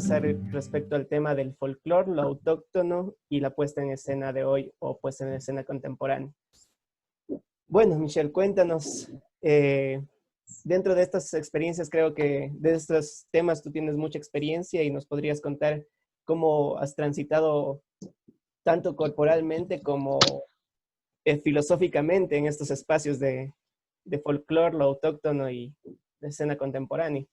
conversar respecto al tema del folclore, lo autóctono y la puesta en escena de hoy o puesta en escena contemporánea. Bueno, Michelle, cuéntanos, dentro de estas experiencias, creo que de estos temas tú tienes mucha experiencia y nos podrías contar cómo has transitado tanto corporalmente como filosóficamente en estos espacios de folclore, lo autóctono y de escena contemporánea.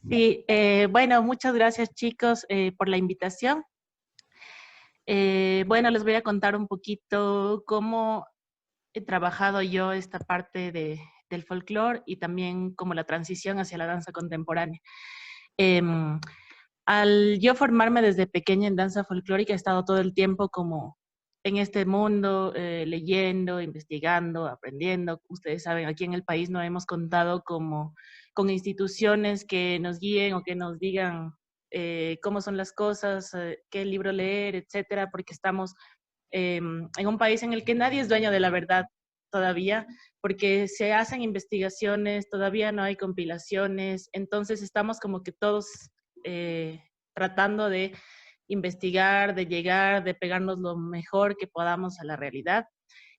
Sí, bueno, muchas gracias chicos por la invitación. Bueno, les voy a contar un poquito cómo he trabajado yo esta parte del folclore y también como la transición hacia la danza contemporánea. Al yo formarme desde pequeña en danza folclórica, he estado todo el tiempo como en este mundo, leyendo, investigando, aprendiendo. Ustedes saben, aquí en el país no hemos contado como con instituciones que nos guíen o que nos digan cómo son las cosas, qué libro leer, etcétera, porque estamos en un país en el que nadie es dueño de la verdad todavía, porque se hacen investigaciones, todavía no hay compilaciones, entonces estamos como que todos tratando de investigar, de llegar, de pegarnos lo mejor que podamos a la realidad.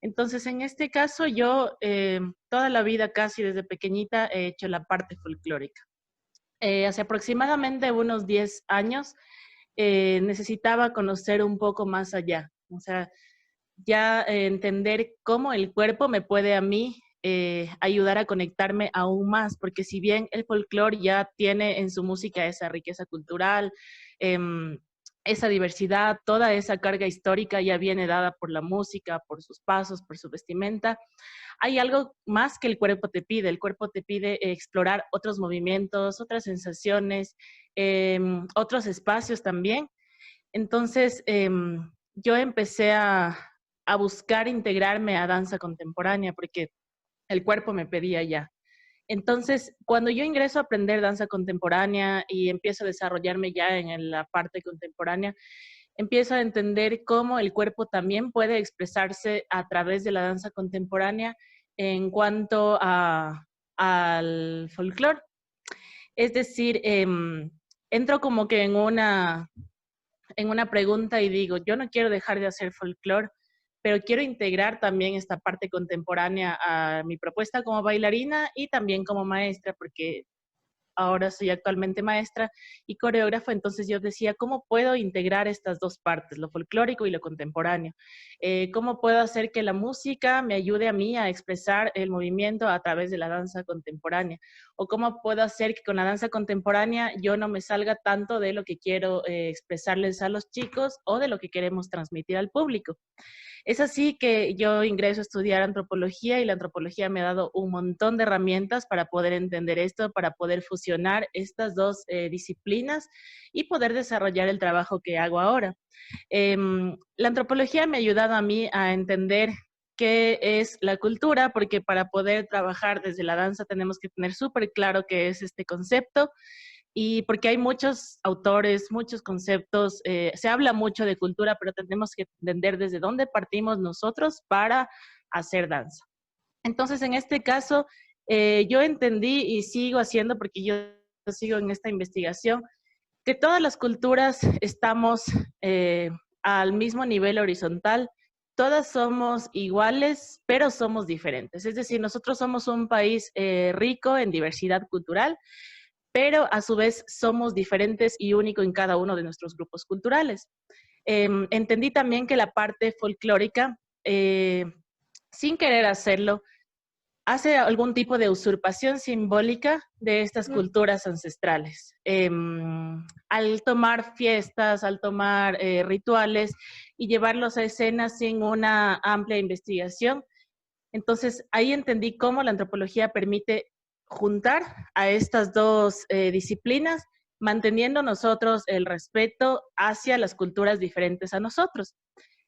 Entonces, en este caso, yo toda la vida, casi desde pequeñita, he hecho la parte folclórica. Hace aproximadamente unos 10 años, necesitaba conocer un poco más allá, o sea, ya entender cómo el cuerpo me puede a mí ayudar a conectarme aún más, porque si bien el folclore ya tiene en su música esa riqueza cultural, esa diversidad, toda esa carga histórica ya viene dada por la música, por sus pasos, por su vestimenta, hay algo más que el cuerpo te pide explorar otros movimientos, otras sensaciones, otros espacios también. Entonces, yo empecé a buscar integrarme a danza contemporánea porque el cuerpo me pedía ya. Entonces, cuando yo ingreso a aprender danza contemporánea y empiezo a desarrollarme ya en la parte contemporánea, empiezo a entender cómo el cuerpo también puede expresarse a través de la danza contemporánea en cuanto al folclore. Es decir, entro como que en una pregunta y digo, yo no quiero dejar de hacer folclore, pero quiero integrar también esta parte contemporánea a mi propuesta como bailarina y también como maestra, porque ahora soy actualmente maestra y coreógrafa, entonces yo decía, ¿cómo puedo integrar estas dos partes, lo folclórico y lo contemporáneo? ¿Cómo puedo hacer que la música me ayude a mí a expresar el movimiento a través de la danza contemporánea? ¿O cómo puedo hacer que con la danza contemporánea yo no me salga tanto de lo que quiero expresarles a los chicos o de lo que queremos transmitir al público? Es así que yo ingreso a estudiar antropología y la antropología me ha dado un montón de herramientas para poder entender esto, para poder fusionar estas dos disciplinas y poder desarrollar el trabajo que hago ahora. La antropología me ha ayudado a mí a entender qué es la cultura, porque para poder trabajar desde la danza tenemos que tener súper claro qué es este concepto. Y porque hay muchos autores, muchos conceptos, se habla mucho de cultura, pero tenemos que entender desde dónde partimos nosotros para hacer danza. Entonces, en este caso, yo entendí y sigo haciendo, porque yo sigo en esta investigación, que todas las culturas estamos al mismo nivel horizontal, todas somos iguales, pero somos diferentes. Es decir, nosotros somos un país rico en diversidad cultural, pero a su vez somos diferentes y únicos en cada uno de nuestros grupos culturales. Entendí también que la parte folclórica, sin querer hacerlo, hace algún tipo de usurpación simbólica de estas culturas ancestrales. Al tomar fiestas, al tomar rituales y llevarlos a escenas sin una amplia investigación, entonces ahí entendí cómo la antropología permite juntar a estas dos disciplinas, manteniendo nosotros el respeto hacia las culturas diferentes a nosotros.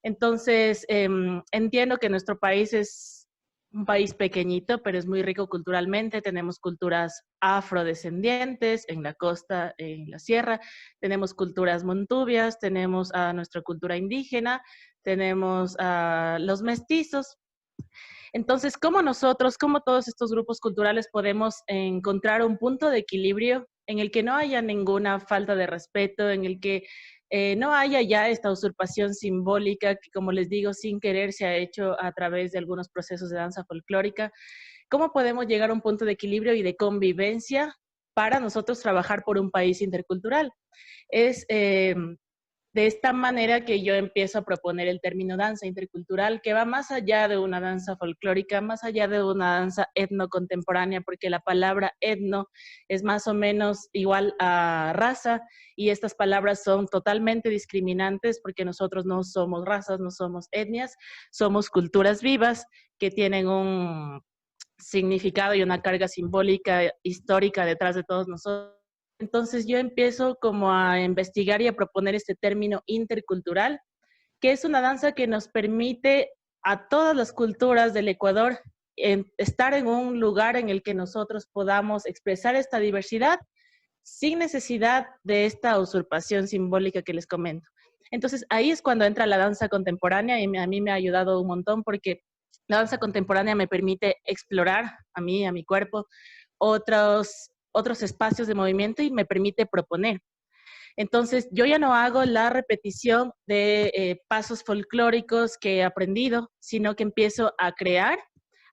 Entonces, entiendo que nuestro país es un país pequeñito, pero es muy rico culturalmente. Tenemos culturas afrodescendientes en la costa, en la sierra. Tenemos culturas montubias, tenemos a nuestra cultura indígena, tenemos a los mestizos. Entonces, ¿cómo nosotros, cómo todos estos grupos culturales podemos encontrar un punto de equilibrio en el que no haya ninguna falta de respeto, en el que no haya ya esta usurpación simbólica que, como les digo, sin querer se ha hecho a través de algunos procesos de danza folclórica? ¿Cómo podemos llegar a un punto de equilibrio y de convivencia para nosotros trabajar por un país intercultural? Es de esta manera que yo empiezo a proponer el término danza intercultural, que va más allá de una danza folclórica, más allá de una danza etnocontemporánea, porque la palabra etno es más o menos igual a raza, y estas palabras son totalmente discriminantes porque nosotros no somos razas, no somos etnias, somos culturas vivas que tienen un significado y una carga simbólica histórica detrás de todos nosotros. Entonces yo empiezo como a investigar y a proponer este término intercultural, que es una danza que nos permite a todas las culturas del Ecuador estar en un lugar en el que nosotros podamos expresar esta diversidad sin necesidad de esta usurpación simbólica que les comento. Entonces ahí es cuando entra la danza contemporánea y a mí me ha ayudado un montón porque la danza contemporánea me permite explorar a mí, a mi cuerpo, otros espacios de movimiento y me permite proponer. Entonces, yo ya no hago la repetición de pasos folclóricos que he aprendido, sino que empiezo a crear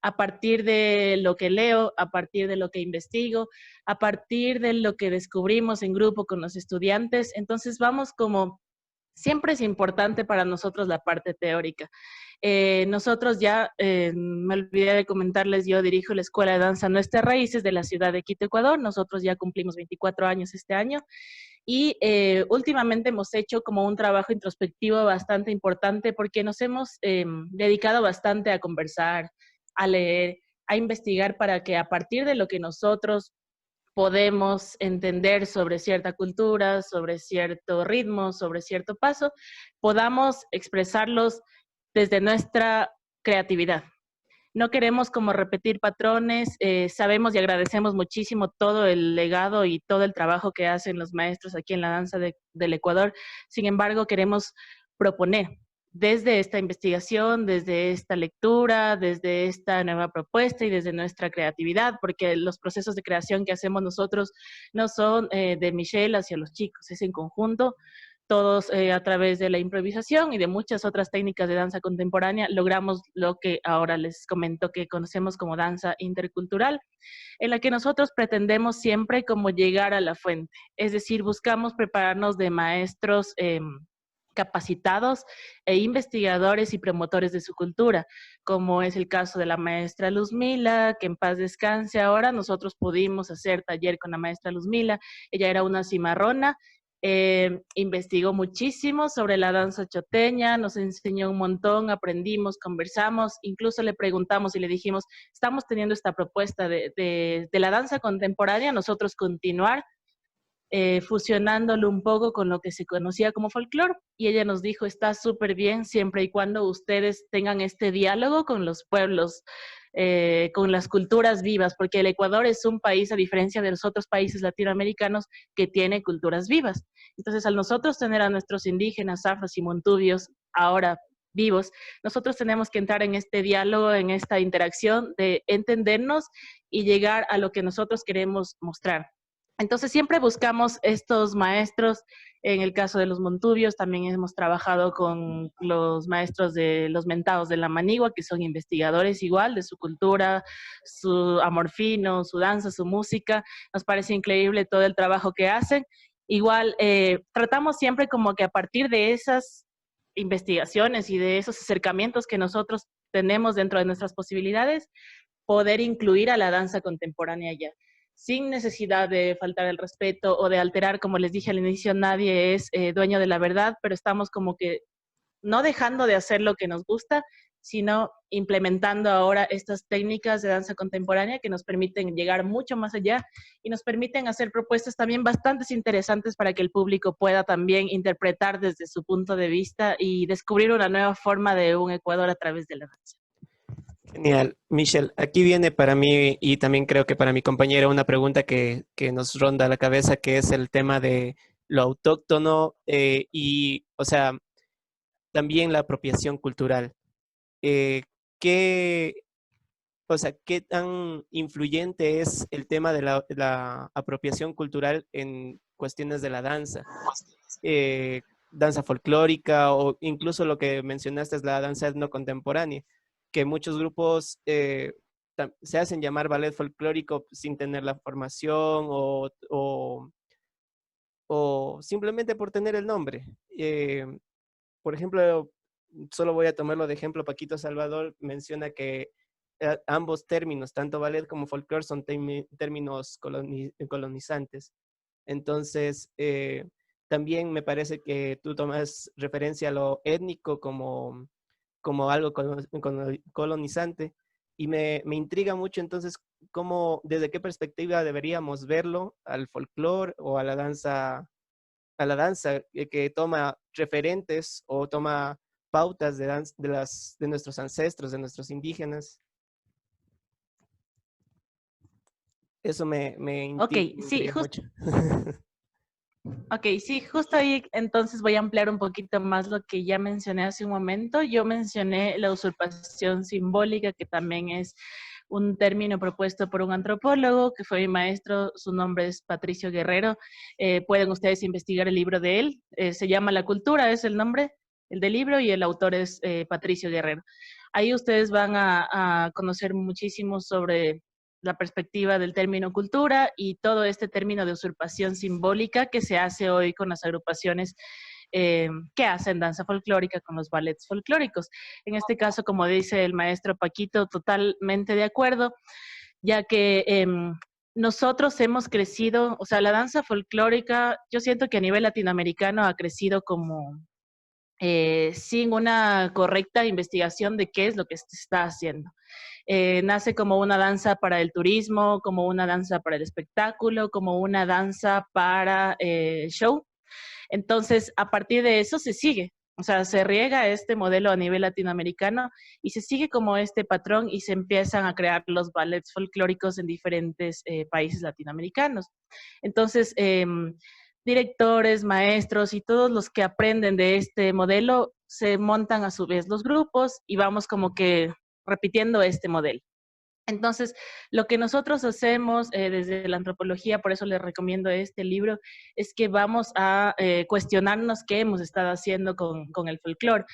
a partir de lo que leo, a partir de lo que investigo, a partir de lo que descubrimos en grupo con los estudiantes. Entonces, vamos como siempre es importante para nosotros la parte teórica. Nosotros ya, me olvidé de comentarles, yo dirijo la Escuela de Danza Nuestras Raíces de la ciudad de Quito, Ecuador. Nosotros ya cumplimos 24 años este año y últimamente hemos hecho como un trabajo introspectivo bastante importante porque nos hemos dedicado bastante a conversar, a leer, a investigar para que a partir de lo que nosotros podemos entender sobre cierta cultura, sobre cierto ritmo, sobre cierto paso, podamos expresarlos desde nuestra creatividad. No queremos como repetir patrones, sabemos y agradecemos muchísimo todo el legado y todo el trabajo que hacen los maestros aquí en la danza del Ecuador. Sin embargo, queremos proponer desde esta investigación, desde esta lectura, desde esta nueva propuesta y desde nuestra creatividad, porque los procesos de creación que hacemos nosotros no son de Michelle hacia los chicos, es en conjunto. Todos a través de la improvisación y de muchas otras técnicas de danza contemporánea logramos lo que ahora les comento que conocemos como danza intercultural, en la que nosotros pretendemos siempre como llegar a la fuente, es decir, buscamos prepararnos de maestros capacitados e investigadores y promotores de su cultura, como es el caso de la maestra Luzmila, que en paz descanse ahora. Nosotros pudimos hacer taller con la maestra Luzmila, ella era una cimarrona, investigó muchísimo sobre la danza choteña, nos enseñó un montón, aprendimos, conversamos, incluso le preguntamos y le dijimos, estamos teniendo esta propuesta de la danza contemporánea, nosotros continuar fusionándolo un poco con lo que se conocía como folclore, y ella nos dijo, está súper bien siempre y cuando ustedes tengan este diálogo con los pueblos, con las culturas vivas, porque el Ecuador es un país, a diferencia de los otros países latinoamericanos, que tiene culturas vivas. Entonces, al nosotros tener a nuestros indígenas, afros y montubios ahora vivos, nosotros tenemos que entrar en este diálogo, en esta interacción de entendernos y llegar a lo que nosotros queremos mostrar. Entonces siempre buscamos estos maestros, en el caso de los montubios también hemos trabajado con los maestros de los mentados de la Manigua, que son investigadores igual de su cultura, su amor fino, su danza, su música. Nos parece increíble todo el trabajo que hacen. Igual tratamos siempre como que a partir de esas investigaciones y de esos acercamientos que nosotros tenemos dentro de nuestras posibilidades, poder incluir a la danza contemporánea ya, sin necesidad de faltar el respeto o de alterar, como les dije al inicio, nadie es dueño de la verdad, pero estamos como que no dejando de hacer lo que nos gusta, sino implementando ahora estas técnicas de danza contemporánea que nos permiten llegar mucho más allá y nos permiten hacer propuestas también bastante interesantes para que el público pueda también interpretar desde su punto de vista y descubrir una nueva forma de un Ecuador a través de la danza. Genial. Michelle, aquí viene para mí y también creo que para mi compañera una pregunta que nos ronda la cabeza, que es el tema de lo autóctono y, o sea, también la apropiación cultural. Eh, ¿qué, o sea, qué tan influyente es el tema de la apropiación cultural en cuestiones de la danza. Danza folclórica o incluso lo que mencionaste es la danza etno contemporánea, que muchos grupos se hacen llamar ballet folclórico sin tener la formación o simplemente por tener el nombre. Por ejemplo, solo voy a tomarlo de ejemplo, Paquito Salvador menciona que ambos términos, tanto ballet como folclore, son términos colonizantes. Entonces, también me parece que tú tomas referencia a lo étnico como algo colonizante y me intriga mucho entonces cómo, desde qué perspectiva deberíamos verlo al folclore o a la danza que toma referentes o toma pautas de nuestros ancestros, de nuestros indígenas. Eso Ok, me sí, intriga mucho. ok, sí, justo ahí entonces voy a ampliar un poquito más lo que ya mencioné hace un momento. Yo mencioné la usurpación simbólica, que también es un término propuesto por un antropólogo que fue mi maestro, su nombre es Patricio Guerrero. Pueden ustedes investigar el libro de él, se llama La Cultura, es el nombre, el del libro, y el autor es Patricio Guerrero. Ahí ustedes van a conocer muchísimo sobre la perspectiva del término cultura y todo este término de usurpación simbólica que se hace hoy con las agrupaciones que hacen danza folclórica con los ballets folclóricos. En este caso, como dice el maestro Paquito, totalmente de acuerdo, ya que nosotros hemos crecido, o sea, la danza folclórica, yo siento que a nivel latinoamericano ha crecido como sin una correcta investigación de qué es lo que se está haciendo. Nace como una danza para el turismo, como una danza para el espectáculo, como una danza para show. Entonces, a partir de eso se sigue. O sea, se riega este modelo a nivel latinoamericano y se sigue como este patrón y se empiezan a crear los ballets folclóricos en diferentes países latinoamericanos. Entonces, directores, maestros y todos los que aprenden de este modelo se montan a su vez los grupos y vamos como que repitiendo este modelo. Entonces, lo que nosotros hacemos desde la antropología, por eso les recomiendo este libro, es que vamos a cuestionarnos qué hemos estado haciendo con el folclore.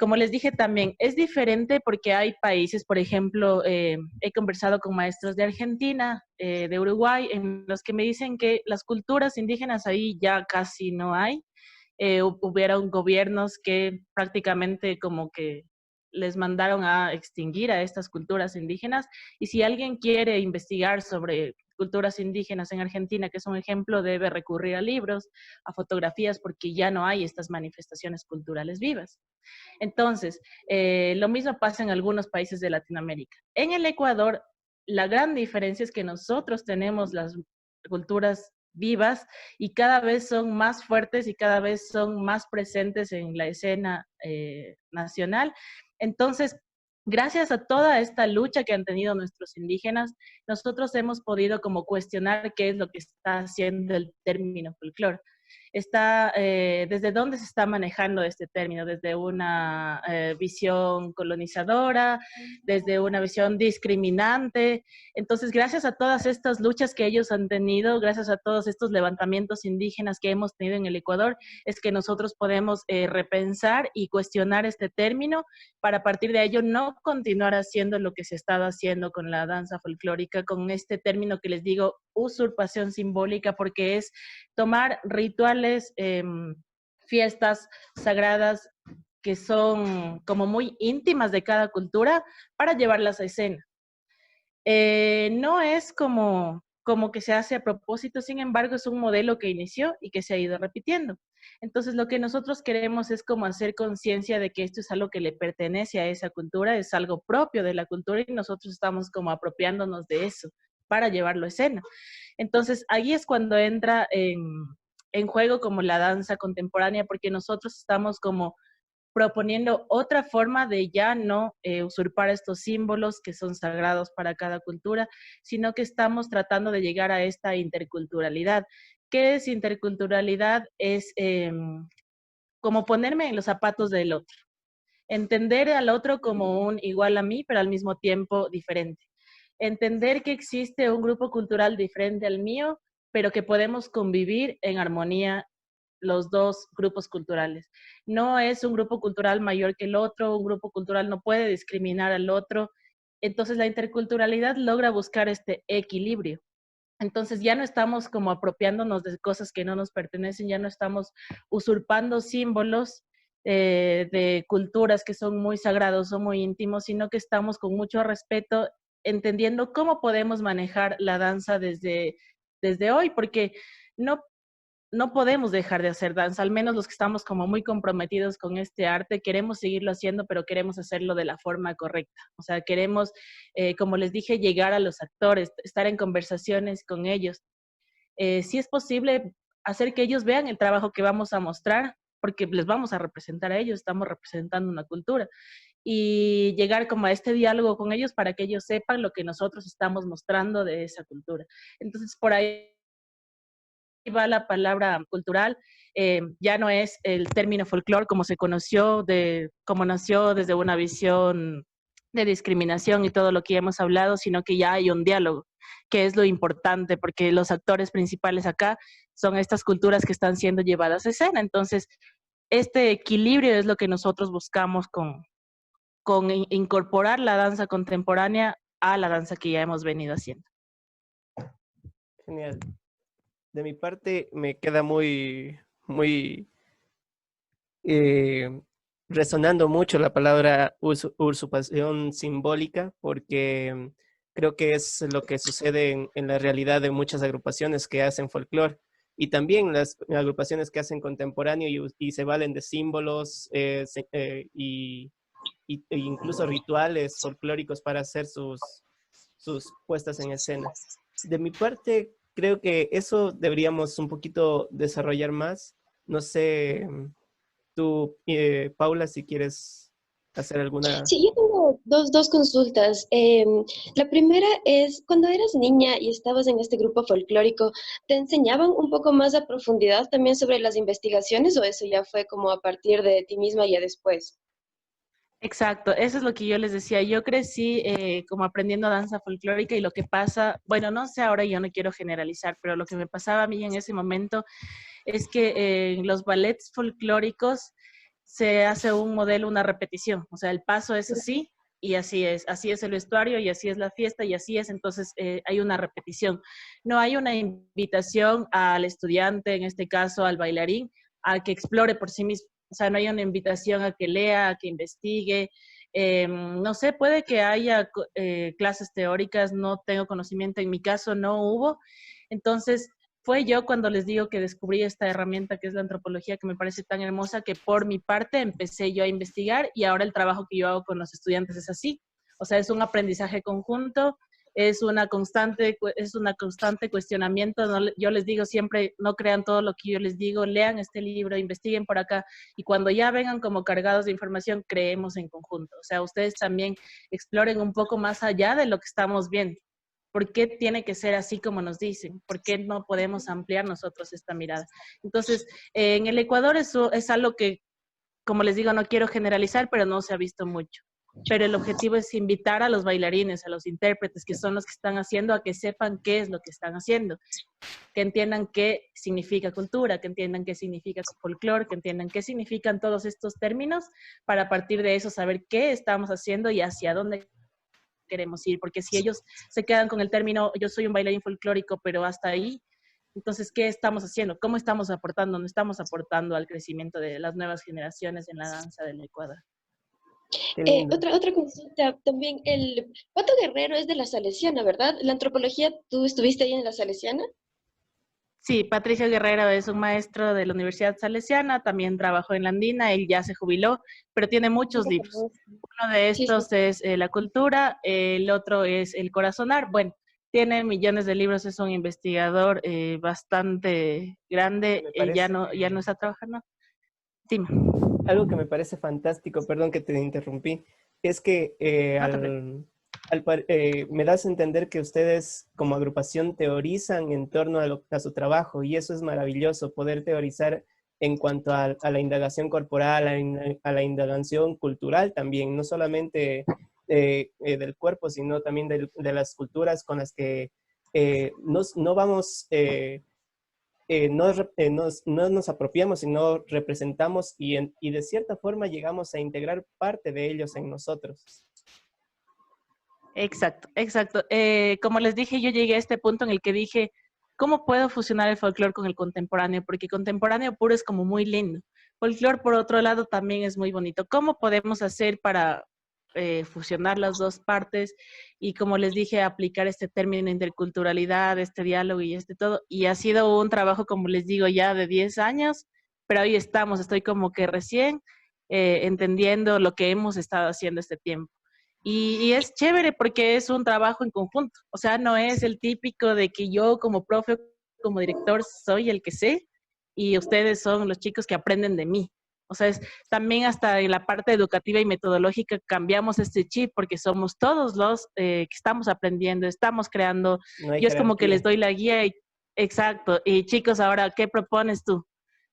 Como les dije también, es diferente porque hay países, por ejemplo, he conversado con maestros de Argentina, de Uruguay, en los que me dicen que las culturas indígenas ahí ya casi no hay. Hubieron gobiernos que prácticamente como que les mandaron a extinguir a estas culturas indígenas. Y si alguien quiere investigar sobre culturas indígenas en Argentina, que es un ejemplo, debe recurrir a libros, a fotografías, porque ya no hay estas manifestaciones culturales vivas. Entonces, lo mismo pasa en algunos países de Latinoamérica. En el Ecuador, la gran diferencia es que nosotros tenemos las culturas vivas y cada vez son más fuertes y cada vez son más presentes en la escena nacional. Entonces, gracias a toda esta lucha que han tenido nuestros indígenas, nosotros hemos podido como cuestionar qué es lo que está haciendo el término folclore. Está, ¿desde dónde se está manejando este término? Desde una visión colonizadora, desde una visión discriminante. Entonces, gracias a todas estas luchas que ellos han tenido, gracias a todos estos levantamientos indígenas que hemos tenido en el Ecuador, es que nosotros podemos repensar y cuestionar este término para a partir de ello no continuar haciendo lo que se estaba haciendo con la danza folclórica, con este término que les digo, usurpación simbólica, porque es tomar rituales, fiestas sagradas que son como muy íntimas de cada cultura para llevarlas a escena. No es como que se hace a propósito, sin embargo, es un modelo que inició y que se ha ido repitiendo. Entonces, lo que nosotros queremos es como hacer conciencia de que esto es algo que le pertenece a esa cultura, es algo propio de la cultura y nosotros estamos como apropiándonos de eso para llevarlo a escena. Entonces, ahí es cuando entra en juego como la danza contemporánea, porque nosotros estamos como proponiendo otra forma de ya no usurpar estos símbolos que son sagrados para cada cultura, sino que estamos tratando de llegar a esta interculturalidad. ¿Qué es interculturalidad? Es como ponerme en los zapatos del otro. Entender al otro como un igual a mí, pero al mismo tiempo diferente. Entender que existe un grupo cultural diferente al mío, pero que podemos convivir en armonía los dos grupos culturales. No es un grupo cultural mayor que el otro, un grupo cultural no puede discriminar al otro. Entonces la interculturalidad logra buscar este equilibrio. Entonces ya no estamos como apropiándonos de cosas que no nos pertenecen, ya no estamos usurpando símbolos de culturas que son muy sagrados o muy íntimos, sino que estamos con mucho respeto entendiendo cómo podemos manejar la danza desde hoy, porque no no podemos dejar de hacer danza, al menos los que estamos como muy comprometidos con este arte, queremos seguirlo haciendo, pero queremos hacerlo de la forma correcta. O sea, queremos, como les dije, llegar a los actores, estar en conversaciones con ellos. Si es posible, hacer que ellos vean el trabajo que vamos a mostrar, porque les vamos a representar a ellos, estamos representando una cultura, y llegar como a este diálogo con ellos para que ellos sepan lo que nosotros estamos mostrando de esa cultura. Entonces, por ahí va la palabra cultural, ya no es el término folclore como se conoció, como nació desde una visión de discriminación y todo lo que ya hemos hablado, sino que ya hay un diálogo, que es lo importante, porque los actores principales acá son estas culturas que están siendo llevadas a escena. Entonces, este equilibrio es lo que nosotros buscamos con incorporar la danza contemporánea a la danza que ya hemos venido haciendo. Genial. De mi parte me queda muy eh, resonando mucho la palabra usurpación simbólica, porque creo que es lo que sucede en la realidad de muchas agrupaciones que hacen folclore y también las agrupaciones que hacen contemporáneo y se valen de símbolos e incluso rituales folclóricos para hacer sus puestas en escena. De mi parte, creo que eso deberíamos un poquito desarrollar más. No sé, tú, Paula, si quieres hacer alguna... Sí, yo tengo dos consultas. La primera es, cuando eras niña y estabas en este grupo folclórico, ¿te enseñaban un poco más a profundidad también sobre las investigaciones o eso ya fue como a partir de ti misma ya después? Exacto, eso es lo que yo les decía. Yo crecí como aprendiendo danza folclórica y lo que pasa, bueno, no sé ahora, yo no quiero generalizar, pero lo que me pasaba a mí en ese momento es que en los ballets folclóricos se hace un modelo, una repetición, o sea, el paso es y así es el vestuario y así es la fiesta y así es, entonces hay una repetición. No hay una invitación al estudiante, en este caso al bailarín, a que explore por sí mismo. O sea, no hay una invitación a que lea, a que investigue. No sé, puede que haya clases teóricas, no tengo conocimiento, en mi caso no hubo. Entonces, fue yo cuando les digo que descubrí esta herramienta que es la antropología, que me parece tan hermosa, que por mi parte empecé yo a investigar y ahora el trabajo que yo hago con los estudiantes es así. O sea, es un aprendizaje conjunto, es una constante cuestionamiento. No, yo les digo siempre, no crean todo lo que yo les digo, lean este libro, investiguen por acá y cuando ya vengan como cargados de información, creemos en conjunto. O sea, ustedes también exploren un poco más allá de lo que estamos viendo. ¿Por qué tiene que ser así como nos dicen? ¿Por qué no podemos ampliar nosotros esta mirada? Entonces, en el Ecuador eso es algo que, como les digo, no quiero generalizar, pero no se ha visto mucho. Pero el objetivo es invitar a los bailarines, a los intérpretes, que son los que están haciendo, a que sepan qué es lo que están haciendo, que entiendan qué significa cultura, que entiendan qué significa folclore, que entiendan qué significan todos estos términos, para a partir de eso saber qué estamos haciendo y hacia dónde queremos ir, porque si ellos se quedan con el término, yo soy un bailarín folclórico, pero hasta ahí, entonces, ¿qué estamos haciendo? ¿Cómo estamos aportando? No estamos aportando al crecimiento de las nuevas generaciones en la danza del Ecuador. Qué lindo. Otra consulta también, el Pato Guerrero es de la Salesiana, ¿verdad? La antropología, ¿tú estuviste ahí en la Salesiana? Sí, Patricio Guerrero es un maestro de la Universidad Salesiana, también trabajó en la Andina, él ya se jubiló, pero tiene muchos libros. Uno de Sí, sí. estos es La cultura, el otro es El corazonar. Bueno, tiene millones de libros, es un investigador bastante grande, Me parece, ya no está trabajando. Dime. algo que me parece fantástico, perdón que te interrumpí, es que No te preocupes. me das a entender que ustedes como agrupación teorizan en torno a su trabajo y eso es maravilloso, poder teorizar en cuanto a la indagación corporal, a la indagación cultural también, no solamente del cuerpo, sino también de las culturas con las que no vamos, no nos apropiamos, sino representamos y de cierta forma llegamos a integrar parte de ellos en nosotros. Exacto, exacto. Como les dije, yo llegué a este punto en el que dije, ¿cómo puedo fusionar el folclore con el contemporáneo? Porque contemporáneo puro es como muy lindo. Folclore, por otro lado, también es muy bonito. ¿Cómo podemos hacer para fusionar las dos partes? Y como les dije, aplicar este término de interculturalidad, este diálogo y este todo. Y ha sido un trabajo, como les digo, ya de 10 años, pero ahí estamos. Estoy como que recién entendiendo lo que hemos estado haciendo este tiempo. Y es chévere porque es un trabajo en conjunto. O sea, no es el típico de que yo como profe, como director, soy el que sé y ustedes son los chicos que aprenden de mí. O sea, también hasta en la parte educativa y metodológica cambiamos este chip porque somos todos los que estamos aprendiendo, estamos creando. No hay Yo es como que les jerarquía. doy la guía y, exacto. Y chicos, ahora, ¿qué propones tú?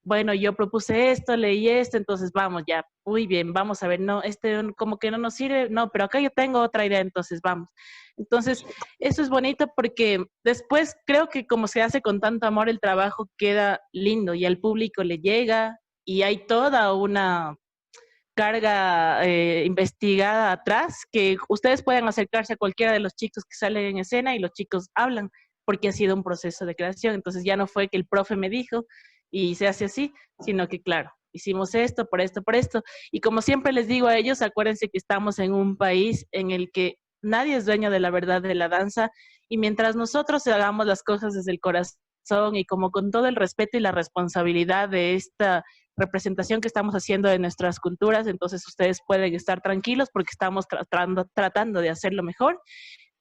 Bueno, yo propuse esto, leí esto, entonces vamos ya, muy bien, vamos a ver, no, este como que no nos sirve, no, pero acá yo tengo otra idea, entonces vamos. Entonces, eso es bonito porque después creo que como se hace con tanto amor, el trabajo queda lindo y al público le llega y hay toda una carga investigada atrás que ustedes pueden acercarse a cualquiera de los chicos que salen en escena y los chicos hablan porque ha sido un proceso de creación. Entonces ya no fue que el profe me dijo y se hace así, sino que claro, hicimos esto, por esto, por esto. Y como siempre les digo a ellos, acuérdense que estamos en un país en el que nadie es dueño de la verdad de la danza y mientras nosotros hagamos las cosas desde el corazón y como con todo el respeto y la responsabilidad de esta representación que estamos haciendo de nuestras culturas, entonces ustedes pueden estar tranquilos porque estamos tratando de hacerlo mejor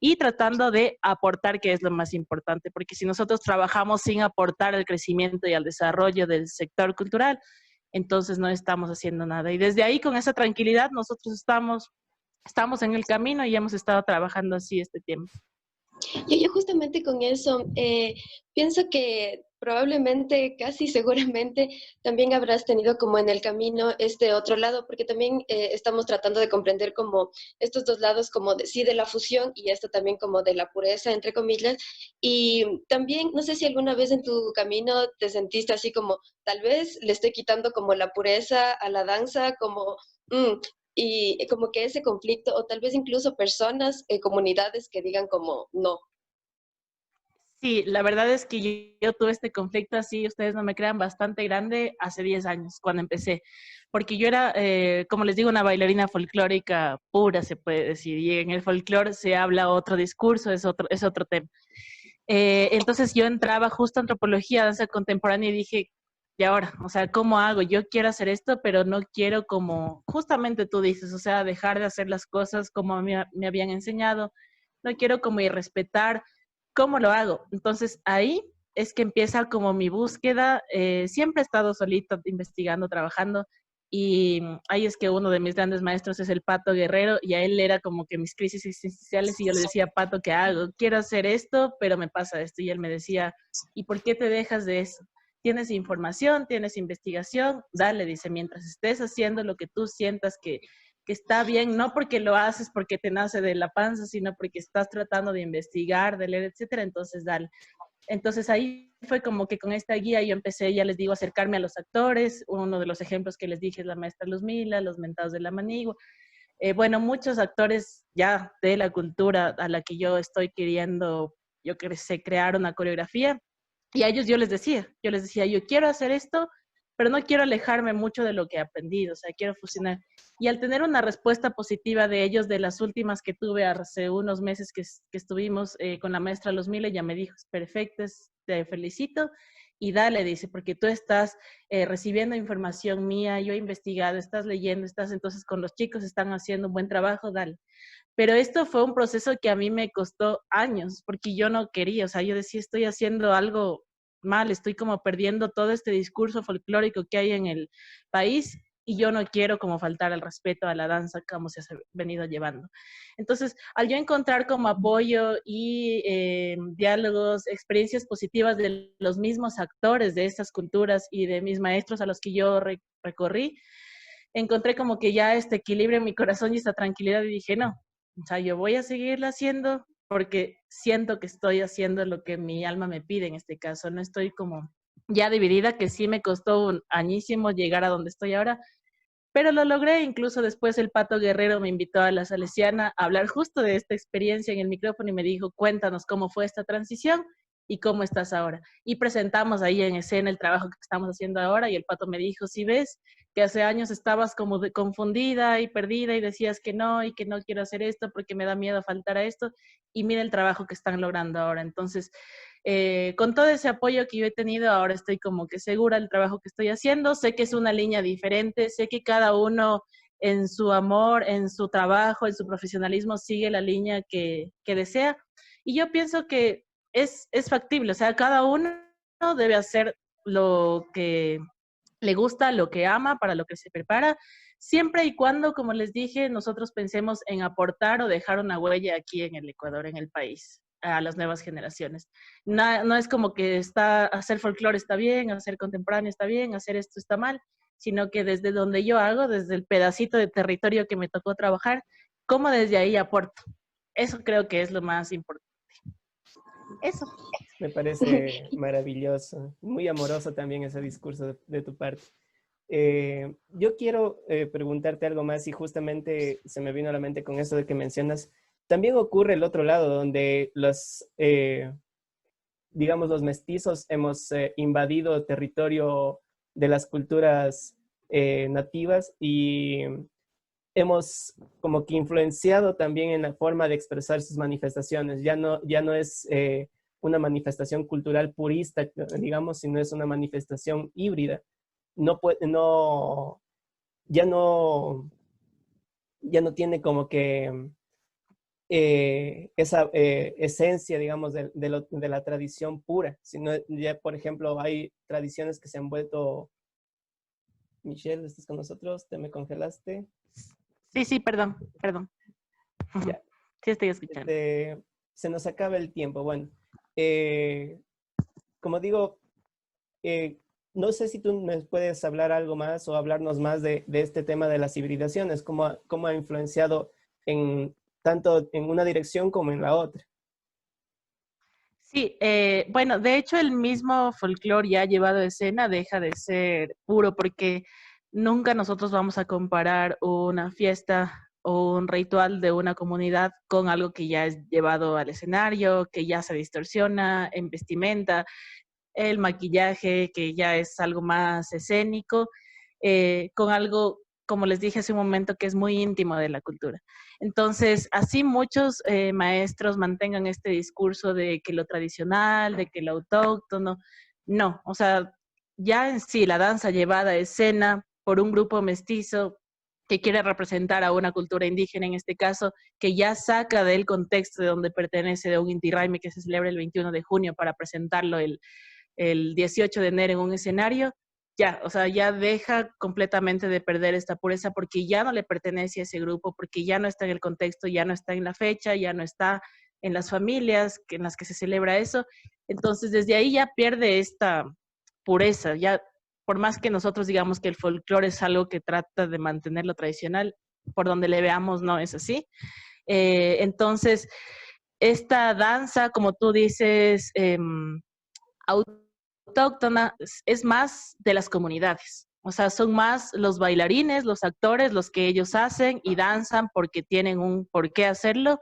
y tratando de aportar, que es lo más importante, porque si nosotros trabajamos sin aportar al crecimiento y al desarrollo del sector cultural, entonces no estamos haciendo nada. Y desde ahí, con esa tranquilidad, nosotros estamos en el camino y hemos estado trabajando así este tiempo. Yo justamente con eso pienso que probablemente, casi seguramente, también habrás tenido como en el camino este otro lado, porque también estamos tratando de comprender como estos dos lados, como de, sí de la fusión y esto también como de la pureza, entre comillas. Y también, no sé si alguna vez en tu camino te sentiste así como, tal vez le estoy quitando como la pureza a la danza, como... y como que ese conflicto, o tal vez incluso personas, comunidades que digan como no. Sí, la verdad es que yo tuve este conflicto así, ustedes no me crean, bastante grande hace 10 años, cuando empecé. Porque yo era, como les digo, una bailarina folclórica pura, se puede decir. Y en el folclore se habla otro discurso, es otro tema. Entonces yo entraba justo a antropología, danza contemporánea y dije, ¿y ahora? O sea, ¿cómo hago? Yo quiero hacer esto, pero no quiero como, justamente tú dices, o sea, dejar de hacer las cosas como me habían enseñado. No quiero como irrespetar. ¿Cómo lo hago? Entonces ahí es que empieza como mi búsqueda. Siempre he estado solita investigando, trabajando. Y ahí es que uno de mis grandes maestros es el Pato Guerrero y a él era como que mis crisis existenciales y yo le decía, Pato, ¿qué hago? Quiero hacer esto, pero me pasa esto. Y él me decía, ¿y por qué te dejas de eso? Tienes información, tienes investigación, dale, dice, mientras estés haciendo lo que tú sientas que está bien, no porque lo haces porque te nace de la panza, sino porque estás tratando de investigar, de leer, etcétera, entonces dale. Entonces ahí fue como que con esta guía yo empecé, ya les digo, a acercarme a los actores. Uno de los ejemplos que les dije es la maestra Luzmila, los Mentados de la Manigua. Bueno, muchos actores ya de la cultura a la que yo estoy queriendo, yo que sé, crear una coreografía. Y a ellos yo les decía, yo quiero hacer esto, pero no quiero alejarme mucho de lo que he aprendido, o sea, quiero fusionar. Y al tener una respuesta positiva de ellos, de las últimas que tuve hace unos meses que estuvimos con la maestra Luzmila, ya me dijo, perfecto, te felicito y dale, dice, porque tú estás recibiendo información mía, yo he investigado, estás leyendo, estás entonces con los chicos, están haciendo un buen trabajo, dale. Pero esto fue un proceso que a mí me costó años, porque yo no quería, o sea, yo decía, estoy haciendo algo mal, estoy como perdiendo todo este discurso folclórico que hay en el país y yo no quiero como faltar al respeto a la danza como se ha venido llevando. Entonces, al yo encontrar como apoyo y diálogos, experiencias positivas de los mismos actores de estas culturas y de mis maestros a los que yo recorrí, encontré como que ya este equilibrio en mi corazón y esta tranquilidad y dije, no, o sea, yo voy a seguirla haciendo porque siento que estoy haciendo lo que mi alma me pide en este caso, no estoy como ya dividida, que sí me costó un añísimo llegar a donde estoy ahora, pero lo logré. Incluso después el Pato Guerrero me invitó a la Salesiana a hablar justo de esta experiencia en el micrófono y me dijo, cuéntanos cómo fue esta transición y cómo estás ahora. Y presentamos ahí en escena el trabajo que estamos haciendo ahora y el Pato me dijo, si ves que hace años estabas como confundida y perdida y decías que no y que no quiero hacer esto porque me da miedo faltar a esto, y mira el trabajo que están logrando ahora. Entonces, con todo ese apoyo que yo he tenido, ahora estoy como que segura del trabajo que estoy haciendo. Sé que es una línea diferente, sé que cada uno en su amor, en su trabajo, en su profesionalismo sigue la línea que desea. Y yo pienso que es factible, o sea, cada uno debe hacer lo que le gusta, lo que ama, para lo que se prepara, siempre y cuando, como les dije, nosotros pensemos en aportar o dejar una huella aquí en el Ecuador, en el país, a las nuevas generaciones. No, no es como que hacer folclore está bien, hacer contemporáneo está bien, hacer esto está mal, sino que desde donde yo hago, desde el pedacito de territorio que me tocó trabajar, cómo desde ahí aporto. Eso creo que es lo más importante. Eso. Me parece maravilloso, muy amoroso también ese discurso de tu parte. Yo quiero preguntarte algo más y justamente se me vino a la mente con eso de que mencionas, también ocurre el otro lado donde digamos, los mestizos hemos invadido territorio de las culturas nativas y hemos como que influenciado también en la forma de expresar sus manifestaciones. Ya no es una manifestación cultural purista, digamos, sino es una manifestación híbrida. No, ya no, ya no tiene como que esa esencia, digamos, de la tradición pura, sino ya, por ejemplo, hay tradiciones que se han vuelto... Michelle, ¿estás con nosotros? ¿Te me congelaste? Sí, perdón. Ya. Sí, estoy escuchando. Se nos acaba el tiempo. Bueno, como digo, no sé si tú me puedes hablar algo más o hablarnos más de este tema de las hibridaciones, cómo ha influenciado tanto en una dirección como en la otra. Sí, bueno, de hecho el mismo folclore ya llevado a escena deja de ser puro porque nunca nosotros vamos a comparar una fiesta o un ritual de una comunidad con algo que ya es llevado al escenario, que ya se distorsiona en vestimenta, el maquillaje, que ya es algo más escénico, con algo, como les dije hace un momento, que es muy íntimo de la cultura. Entonces, así muchos maestros mantengan este discurso de que lo tradicional, de que lo autóctono, no, o sea, ya en sí la danza llevada a escena por un grupo mestizo que quiere representar a una cultura indígena en este caso, que ya saca del contexto de donde pertenece, de un Inti Raymi que se celebra el 21 de junio para presentarlo el 18 de enero en un escenario, ya, o sea, ya deja completamente de perder esta pureza porque ya no le pertenece a ese grupo, porque ya no está en el contexto, ya no está en la fecha, ya no está en las familias en las que se celebra eso. Entonces, desde ahí ya pierde esta pureza, ya por más que nosotros digamos que el folclore es algo que trata de mantener lo tradicional, por donde le veamos no es así. Entonces, esta danza, como tú dices, autóctona es más de las comunidades. O sea, son más los bailarines, los actores, los que ellos hacen y danzan porque tienen un por qué hacerlo,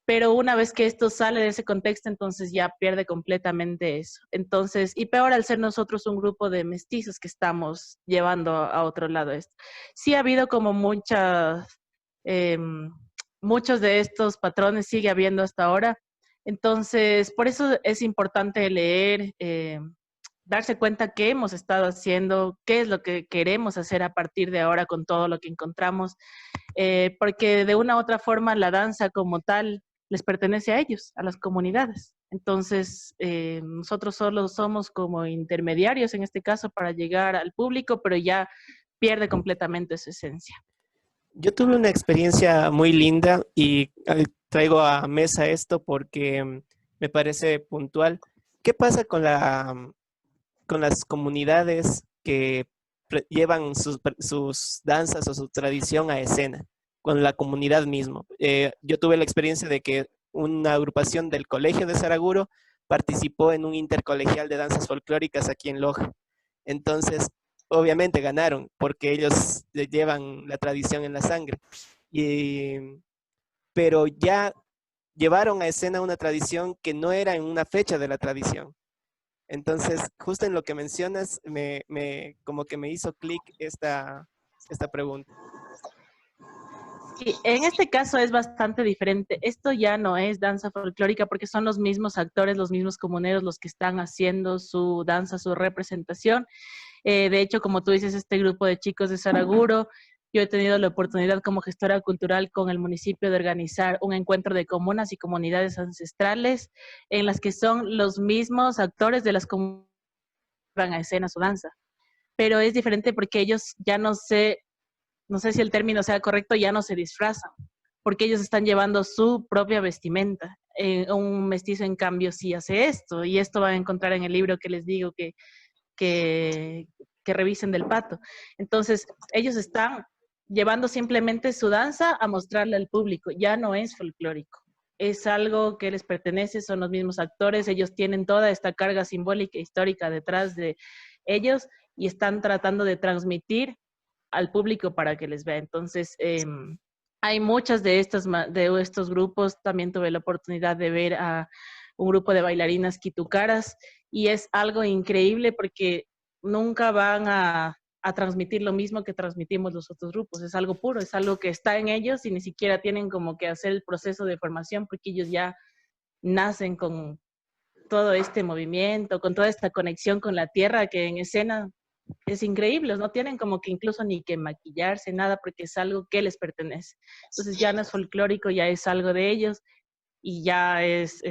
pero una vez que esto sale de ese contexto, entonces ya pierde completamente eso. Entonces, y peor al ser nosotros un grupo de mestizos que estamos llevando a otro lado esto. Sí ha habido como eh, muchos de estos patrones sigue habiendo hasta ahora. Entonces, por eso es importante leer, darse cuenta qué hemos estado haciendo, qué es lo que queremos hacer a partir de ahora con todo lo que encontramos, porque de una u otra forma la danza como tal les pertenece a ellos, a las comunidades. Entonces, nosotros solo somos como intermediarios en este caso para llegar al público, pero ya pierde completamente su esencia. Yo tuve una experiencia muy linda y traigo a mesa esto porque me parece puntual. ¿Qué pasa con con las comunidades que llevan sus danzas o su tradición a escena, con la comunidad mismo? Yo tuve la experiencia de que una agrupación del Colegio de Saraguro participó en un intercolegial de danzas folclóricas aquí en Loja. Entonces, obviamente ganaron porque ellos llevan la tradición en la sangre. Y, pero ya llevaron a escena una tradición que no era en una fecha de la tradición. Entonces, justo en lo que mencionas, como que me hizo clic esta pregunta. Sí, en este caso es bastante diferente. Esto ya no es danza folclórica porque son los mismos actores, los mismos comuneros los que están haciendo su danza, su representación. De hecho, como tú dices, este grupo de chicos de Saraguro, yo he tenido la oportunidad como gestora cultural con el municipio de organizar un encuentro de comunas y comunidades ancestrales en las que son los mismos actores de las comunidades que van a escena su danza. Pero es diferente porque ellos ya no sé si el término sea correcto, ya no se disfrazan, porque ellos están llevando su propia vestimenta. Un mestizo, en cambio, sí hace esto, y esto van a encontrar en el libro que les digo que, que revisen del pato. Entonces, ellos están llevando simplemente su danza a mostrarle al público, ya no es folclórico. Es algo que les pertenece, son los mismos actores, ellos tienen toda esta carga simbólica e histórica detrás de ellos y están tratando de transmitir al público para que les vea. Entonces, hay muchas de estos grupos. También tuve la oportunidad de ver a un grupo de bailarinas quitucaras y es algo increíble porque nunca van a transmitir lo mismo que transmitimos los otros grupos. Es algo puro, es algo que está en ellos y ni siquiera tienen como que hacer el proceso de formación porque ellos ya nacen con todo este movimiento, con toda esta conexión con la tierra que en escena es increíble, no tienen como que incluso ni que maquillarse, nada, porque es algo que les pertenece. Entonces ya no es folclórico, ya es algo de ellos y ya es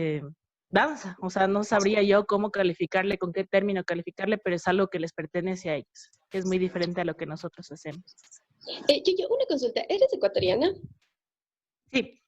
danza. O sea, no sabría yo cómo calificarle, con qué término calificarle, pero es algo que les pertenece a ellos, que es muy diferente a lo que nosotros hacemos. Una consulta, ¿eres ecuatoriana? Sí.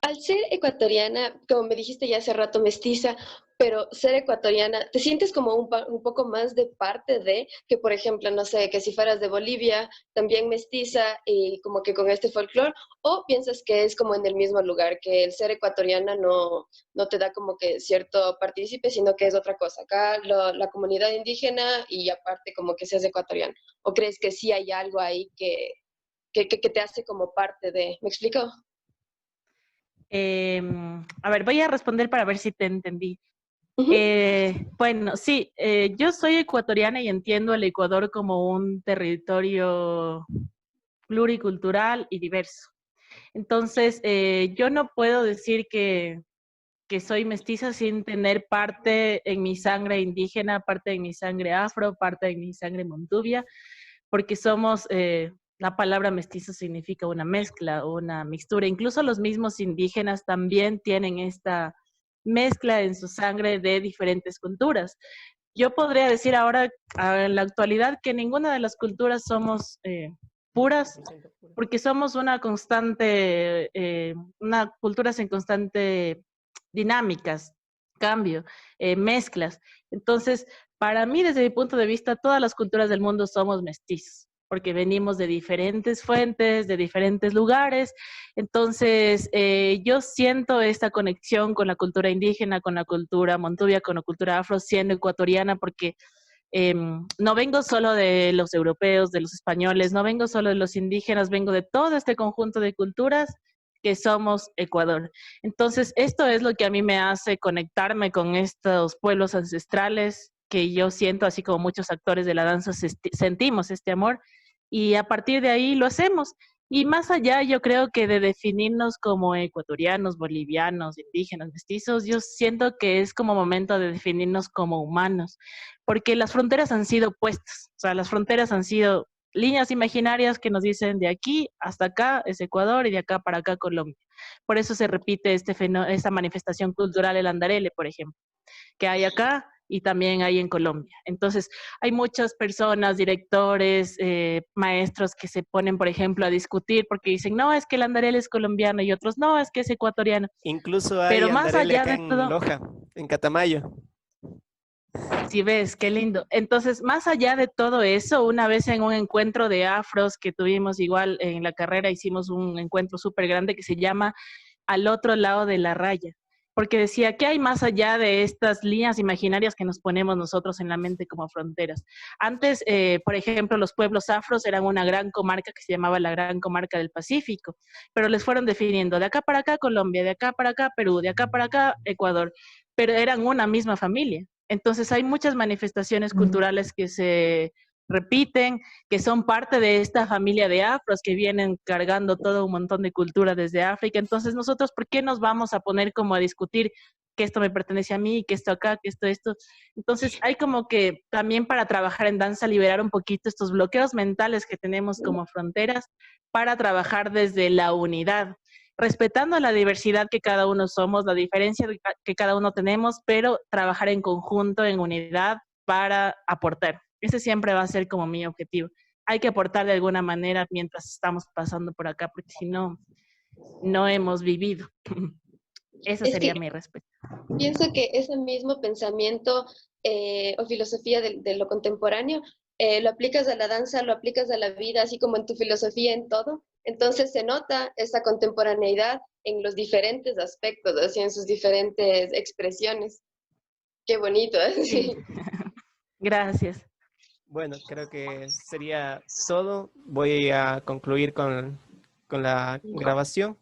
Al ser ecuatoriana, como me dijiste ya hace rato, mestiza, pero ser ecuatoriana, ¿te sientes como un poco más de parte de, que por ejemplo, no sé, que si fueras de Bolivia, también mestiza y como que con este folclore, o piensas que es como en el mismo lugar, que el ser ecuatoriana no te da como que cierto partícipe, sino que es otra cosa? Acá la comunidad indígena y aparte como que seas ecuatoriano, ¿o crees que sí hay algo ahí que te hace como parte de? ¿Me explico? A ver, voy a responder para ver si te entendí. Ujú. Bueno, sí, yo soy ecuatoriana y entiendo el Ecuador como un territorio pluricultural y diverso. Entonces, yo no puedo decir que soy mestiza sin tener parte en mi sangre indígena, parte en mi sangre afro, parte en mi sangre montubia, porque somos, la palabra mestizo significa una mezcla, una mixtura. Incluso los mismos indígenas también tienen esta mezcla en su sangre de diferentes culturas. Yo podría decir ahora, en la actualidad, que ninguna de las culturas somos puras, porque somos una culturas en constante dinámicas, cambio, mezclas. Entonces, para mí, desde mi punto de vista, todas las culturas del mundo somos mestizos, porque venimos de diferentes fuentes, de diferentes lugares. Entonces, yo siento esta conexión con la cultura indígena, con la cultura montubia, con la cultura afro, siendo ecuatoriana, porque no vengo solo de los europeos, de los españoles, no vengo solo de los indígenas, vengo de todo este conjunto de culturas que somos Ecuador. Entonces, esto es lo que a mí me hace conectarme con estos pueblos ancestrales que yo siento, así como muchos actores de la danza sentimos este amor, y a partir de ahí lo hacemos. Y más allá, yo creo que de definirnos como ecuatorianos, bolivianos, indígenas, mestizos, yo siento que es como momento de definirnos como humanos, porque las fronteras han sido puestas, o sea, las fronteras han sido líneas imaginarias que nos dicen de aquí hasta acá es Ecuador y de acá para acá Colombia. Por eso se repite esta manifestación cultural, el andarele, por ejemplo, que hay acá y también hay en Colombia. Entonces, hay muchas personas, directores, maestros que se ponen, por ejemplo, a discutir porque dicen, no, es que el Andarel es colombiano y otros, no, es que es ecuatoriano. Incluso hay Pero más Andarele allá acá de en todo, Loja, en Catamayo. si ves, qué lindo. Entonces, más allá de todo eso, una vez en un encuentro de afros que tuvimos igual en la carrera, hicimos un encuentro súper grande que se llama Al otro lado de la raya, porque decía, ¿qué hay más allá de estas líneas imaginarias que nos ponemos nosotros en la mente como fronteras? Antes, por ejemplo, los pueblos afros eran una gran comarca que se llamaba la Gran Comarca del Pacífico, pero les fueron definiendo de acá para acá Colombia, de acá para acá Perú, de acá para acá Ecuador, pero eran una misma familia. Entonces hay muchas manifestaciones culturales que se repiten, que son parte de esta familia de afros que vienen cargando todo un montón de cultura desde África. Entonces nosotros, ¿por qué nos vamos a poner como a discutir que esto me pertenece a mí, que esto acá, que esto? Entonces hay como que también para trabajar en danza liberar un poquito estos bloqueos mentales que tenemos como fronteras para trabajar desde la unidad, respetando la diversidad que cada uno somos, la diferencia que cada uno tenemos, pero trabajar en conjunto, en unidad, para aportar. Ese siempre va a ser como mi objetivo. Hay que aportar de alguna manera mientras estamos pasando por acá, porque si no, no hemos vivido. Esa Es que sería mi respuesta. pienso que ese mismo pensamiento o filosofía de lo contemporáneo lo aplicas a la danza, lo aplicas a la vida, así como en tu filosofía en todo. Entonces se nota esa contemporaneidad en los diferentes aspectos, así en sus diferentes expresiones. Qué bonito, ¿eh? Sí, Sí. gracias. Bueno, creo que sería todo. Voy a concluir con la grabación.